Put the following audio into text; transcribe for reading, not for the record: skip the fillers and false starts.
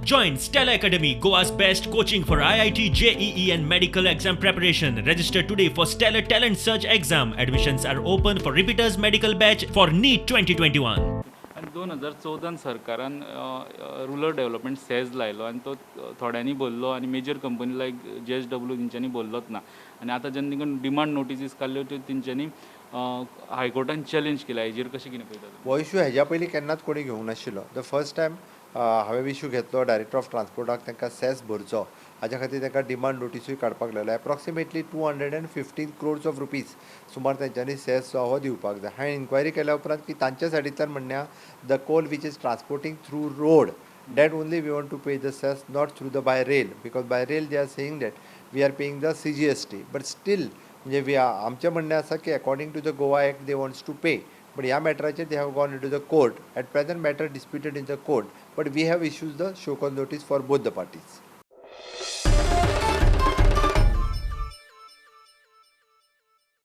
Join Stella Academy, Goa's best coaching for IIT, JEE and medical exam preparation. Register today for Stellar Talent Search exam. Admissions are open for repeaters medical batch for NEET 2021. आणि 2014 सरकारान rural development says लायलो आणि तो थोड्यांनी बोललो आणि major company लायक JSW तेंच्यांनी बोललोच ना. आणि आता जेन्ना तिका डिमांड नोटिसीस काडल्यो त्यो तेंच्यांनी हायकोर्टान चॅलेंज केला. हेजेर कशें कितें पळयता? हो इश्यू हेज्या पयलीं केन्नाच कोणी घेवंक नाशिल्लो. द फर्स्ट टायम हांवें इश्यू घेतलो डायरेक्टर ऑफ ट्रान्सपोर्टाक तांकां सेस भरचो हाज्या खातीर तांकां डिमांड नोटिसूय काडपाक लायलो. एप्रॉक्सिमेटली 215 crores ऑफ रुपीज सुमार तेंच्यांनी सेस हो दिवपाक जाय. हांवें इन्क्वायरी केल्या उपरांत की तांच्या सायडींतल्यान म्हणल्या the coal which is transporting through road that only we want to pay the cess, not through the by rail, because by rail they are saying that we are paying the CGST, but still म्हणजे we are आमचें म्हणणें आसा की according to the Goa Act they wants to pay, but ह्या मॅटराचेर they have gone into the court. At present matter disputed in the court, but we have issued the show cause notice for both the parties.